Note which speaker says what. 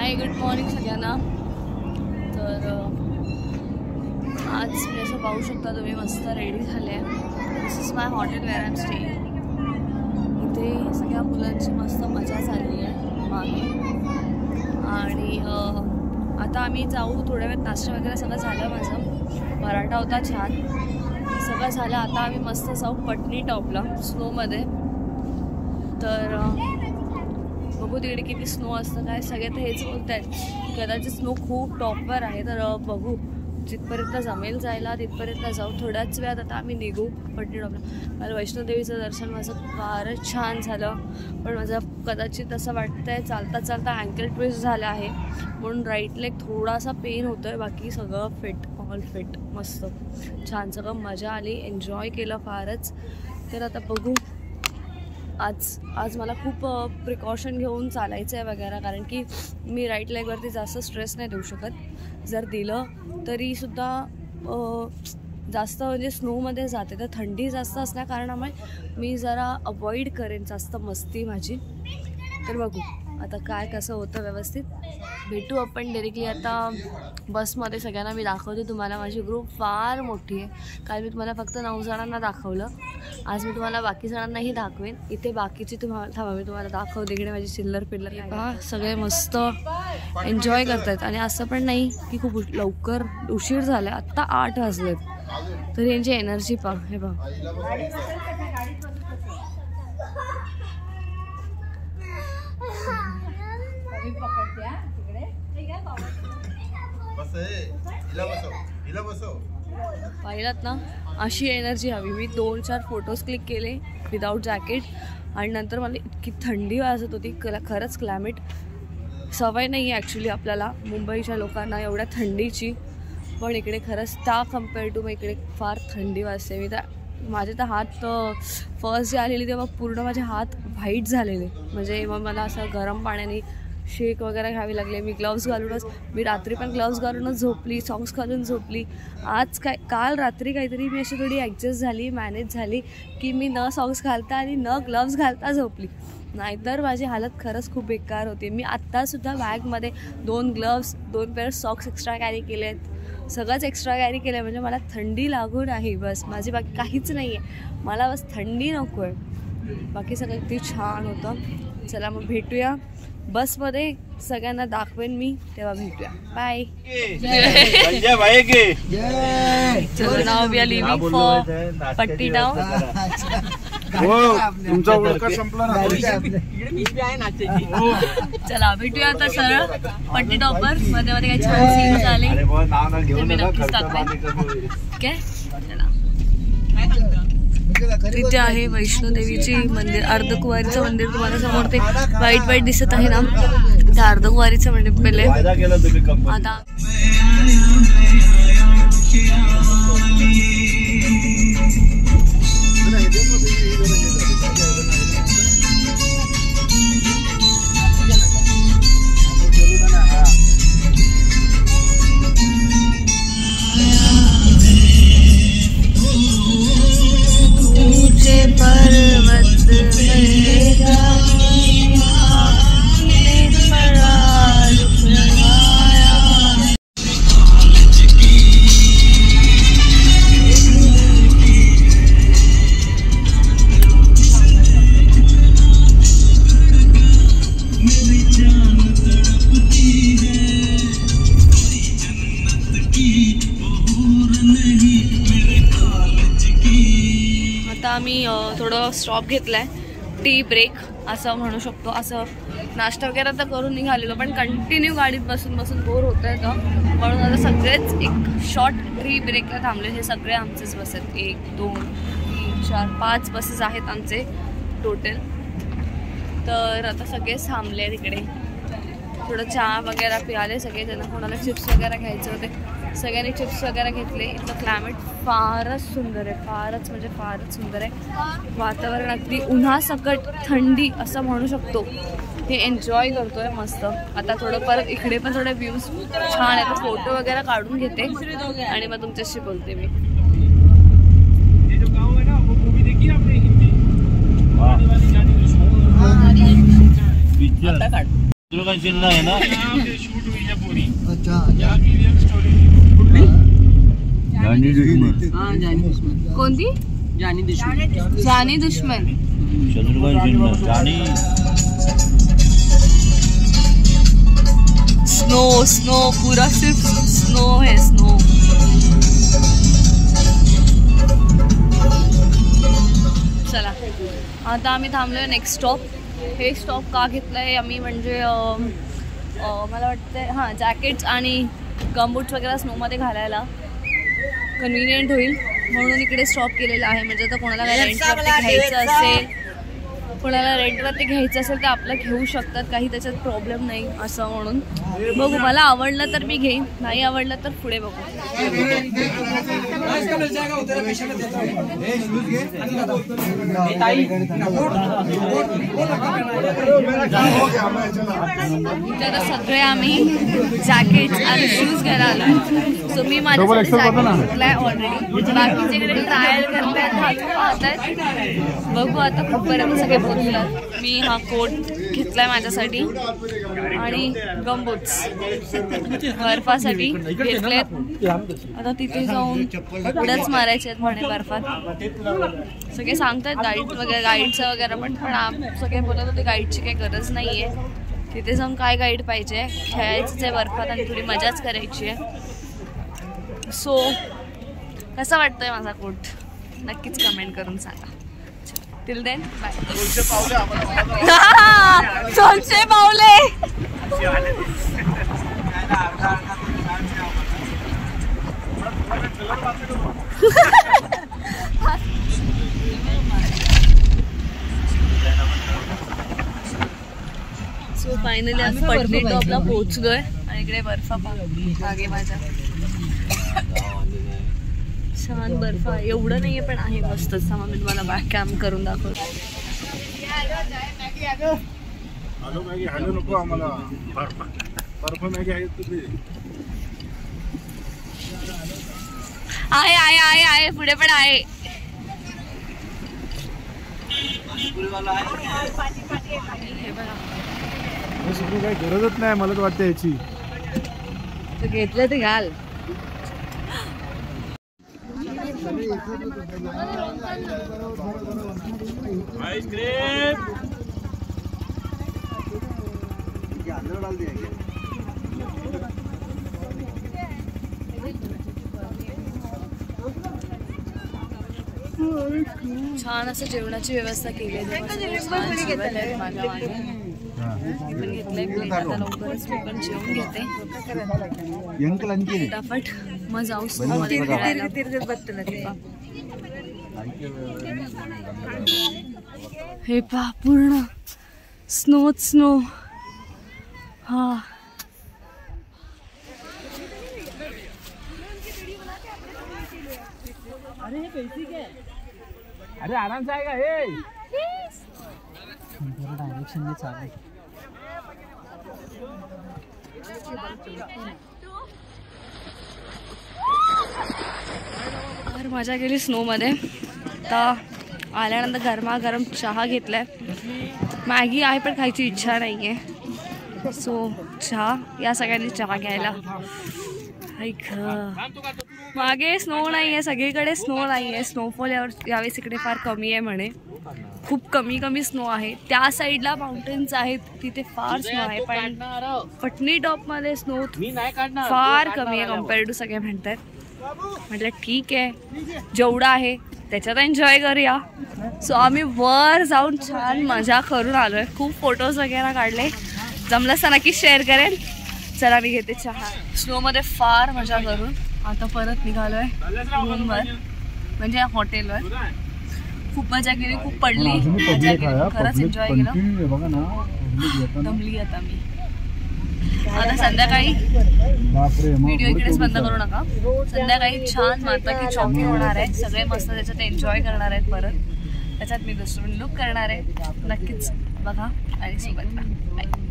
Speaker 1: Hi good morning सगळ्यांना। तर आज मी असं पाहू शकता तुम्ही मस्त रेडी झाले आहे। This is my hotel where I am staying. इथे सगळ्या मुलांची मस्त मजा चालली आहे मागे। आणि आता आम्ही जाऊ थोड्या वेळात। नाश्ता वगैरे सगळं झालं, माझं पराठा होता छान, सगळं झालं। आता आम्ही मस्त जाऊ पटनी टॉपला स्नोमध्ये। तर बघू तिकडे किती स्नो असतं काय। सगळे तर हेच बोलत आहेत कदाचित स्नो खूप टॉपवर आहे। तर बघू जिथपर्यंत जमेल जायला तिथपर्यंत जाऊ। थोड्याच वेळात आता आम्ही निघू पटनी टॉपला। मला वैष्णोदेवीचं दर्शन माझं फारच छान झालं, पण माझं कदाचित असं वाटतंय चालता चालता अँकल ट्विस्ट झालं आहे, म्हणून राईट लेग थोडासा पेन होतोय। बाकी सगळं फिट, ऑल फिट, मस्त छान, सगळं मजा आली, एन्जॉय केलं फारच। तर आता बघू आज मला खूप प्रिकॉशन घेऊन चालायचं आहे वगैरे, कारण की मी राईट लेगवरती जास्त स्ट्रेस नाही देऊ शकत। जर दिलं तरीसुद्धा जास्त म्हणजे स्नोमध्ये जाते तर थंडी जास्त असल्या कारणामुळे मी जरा अवॉइड करेन जास्त मस्ती माझी। तर बघू आता काय कसं होतं व्यवस्थित। भेटू आपण डायरेक्टली आता बसमध्ये। सगळ्यांना मी दाखवते तुम्हाला, माझी ग्रुप फार मोठी आहे। काल मी तुम्हाला फक्त 9 जणांना दाखवलं, आज मी तुम्हाला बाकी जणांनाही दाखवेन। इथे बाकीची थांबा मी तुम्हाला दाखवते। इकडे माझी चिल्लर पिल्लर सगळे मस्त एन्जॉय करत आहेत। आणि असं पण नाही की खूप लवकर उशीर झाला, आत्ता 8 वाजलेत तरी यांची एनर्जी पहा, हे पहा। पाहिलात ना, अशी एनर्जी हवी। मी 2-4 फोटोज क्लिक केले विदाऊट जॅकेट, आणि नंतर मला इतकी थंडी वाजत होती। खरंच क्लायमेट सवय नाही आहे ॲक्च्युली आपल्याला मुंबईच्या लोकांना एवढ्या थंडीची, पण इकडे खरंच त्या कम्पेअर टू मग इकडे फार थंडी वाजते। मी तर माझे तर हात फर्स्ट जे आलेली तेव्हा पूर्ण माझे हात व्हाईट झालेले, म्हणजे मग मला असं गरम पाण्याने शेक वगैरे घ्यावी लागले। मी ग्लव्स घालूनच, मी रात्री पण ग्लव्स घालूनच झोपली, सॉक्स घालून झोपली। आज काल रात्री काहीतरी मी अशी थोडी ॲडजस्ट झाली, मॅनेज झाली की मी न सॉक्स घालता आणि न ग्लव्स घालता झोपली, नाहीतर माझी हालत खरंच खूप बेकार होती। मी आत्तासुद्धा बॅगमध्ये 2 gloves, 2 pair socks extra carry केले आहेत, सगळंच एक्स्ट्रा कॅरी केलं आहे। म्हणजे मला थंडी लागू नाही, बस माझी बाकी काहीच नाही आहे, मला बस थंडी नको आहे, बाकी सगळं किती छान होतं। चला मग भेटूया बसमध्ये, सगळ्यांना दाखवेन मी, तेव्हा भेटूया, बाय। चलो now we R living for पट्टी टाउन। चला भेटूया आता सरळ पट्टी टॉपर। मध्ये मध्ये काही छान सीन झाले तर मी नक्कीच दाखवेन। ओके चला। तिथे आहे वैष्णोदेवीची मंदिर, अर्धकुवारीचं मंदिर। तुम्हाला समोर ते वाईट दिसत आहे ना, ते अर्धकुवारीचं मंदिर पहिले। आता आम्ही थोडं स्टॉप घेतलाय, टी ब्रेक असं म्हणू शकतो। असं नाश्ता वगैरे तर करून निघालेलो, पण कंटिन्यू गाडीत बसून बोर होत आहे का, म्हणून आता सगळेच एक शॉर्ट टी ब्रेकला थांबले। हे सगळे आमचेच बस आहेत, 1, 2, 3, 4, 5 बसेस आहेत आमचे टोटल। तर आता सगळेच थांबले तिकडे, थोडं चहा वगैरे पियाले सगळेजण। कोणाला चिप्स वगैरे घ्यायचे होते, सगळ्यांनी चिप्स वगैरे घेतले। इथलं क्लायमेट फारच सुंदर आहे, फारच म्हणजे फारच सुंदर आहे। वातावरण अगदी उन्हासकट थंडी असं म्हणू शकतो, हे एन्जॉय करतोय मस्त। आता थोडं परत इकडे पण थोडे व्ह्यूज छान आहेत, फोटो वगैरे काढून घेते आणि मग तुमच्याशी बोलते मी।
Speaker 2: आहे ना
Speaker 1: कोणती जानी दुश्मन स्नो स्नो पूरा सिर्फ स्नो है स्नो। चला आता आम्ही थांबलोय नेक्स्ट स्टॉप। हे स्टॉप का घेतलंय आम्ही म्हणजे मला वाटतं हां जॅकेट्स आणि गमबूट्स वगैरे स्नोमध्ये घालायला कन्व्हिनियंट होईल म्हणून इकडे स्टॉप केलेला आहे। म्हणजे आता कोणाला काय रेंटवरती घ्यायचं असेल तर आपलं घेऊ शकतात, काही त्याच्यात प्रॉब्लेम नाही असं म्हणून बघू। मला आवडलं तर मी घेईन, नाही आवडलं तर पुढे बघू। तर सगळे आम्ही जॅकेट्स आणि शूज घ्यायला आलो। सो मी माझ्यासाठी जॅकेट घेतलाय ऑलरेडी, बाकीच्याकडे ट्रायल करतायत बघू। आता कुठपर्यंत सगळे पोहोचलात। मी हा कोट घेतलाय माझ्यासाठी आणि गमबूट्स बर्फासाठी घेतलेत। आता तिथे जाऊन उड्याच मारायचे आहेत म्हणे बर्फात। सगळे सांगतात गाईडचं वगैरे पण सगळे बोलत होते गाईडची काही गरज नाही आहे। तिथे जाऊन काय गाईड पाहिजे, खेळायचंच आहे बर्फात आणि थोडी मजाच करायची आहे। सो कसा वाटतोय माझा कोट नक्कीच कमेंट करून सांगा। Till then bye. सोनचे पावले सो फायनली आम्ही पटनी टॉपला पोहोचलोय आणि इकडे बर्फ मागे माझ्या छान बर्फ आहे, एवढं नाहीये पण आहे मस्त। मी तुम्हाला बॅक कॅम्प करून दाखवतो। आहे आहे आहे आहे पुढे पण आहे।
Speaker 3: काही गरजच नाही मला तर वाटतं याची।
Speaker 1: घेतलं ते घाल। छान असं जेवणाची व्यवस्था केली आहे। पण घेतलंय प्लेट, आता लवकरच मी पण जेवून घेते फटाफट, मग जाऊ स्नोमध्ये खेळायला। हे पहा पूर्ण स्नोच स्नो। हा
Speaker 3: अरे आराम से आएगा हे डायरेक्शन में चालू।
Speaker 1: फार मजा केली स्नोमध्ये। आता आल्यानंतर गरमागरम चहा घेतलाय। मॅगी आहे पण खायची इच्छा नाही आहे, सो चहा या सगळ्यांनी चहा घ्यायला। ऐक मागे स्नो नाही आहे, सगळीकडे स्नो नाही आहे। स्नोफॉल यावेळेस इकडे फार कमी आहे म्हणे, खूप कमी स्नो आहे। त्या साईडला माउंटेन्स आहेत तिथे फार स्नो आहे, पण पटनी टॉपमध्ये स्नो फार कमी आहे कम्पेअर टू सगळे म्हणतात। म्हटलं ठीक आहे जेवढा आहे त्याच्यात एन्जॉय करूया। सो आम्ही वर जाऊन छान मजा करून आलोय, खूप फोटोज वगैरे काढले, जमलंच तर नक्कीच शेअर करेन। चला मी घेते चहा। स्नोमध्ये फार मजा करून आता परत निघालोय रूमवर, म्हणजे हॉटेलवर। खूप मजा केली, खूप पडली, मजा केली, खरंच एन्जॉय केलं। दमली आता मी। आता संध्याकाळी व्हिडिओ इकडेच बंद करू नका, संध्याकाळी छान माता की चौकी होणार आहे, सगळे मस्त त्याच्यात एन्जॉय करणार आहेत। परत त्याच्यात मी दुसरं लुक करणार आहे, नक्कीच बघा आणि सोबत राहा।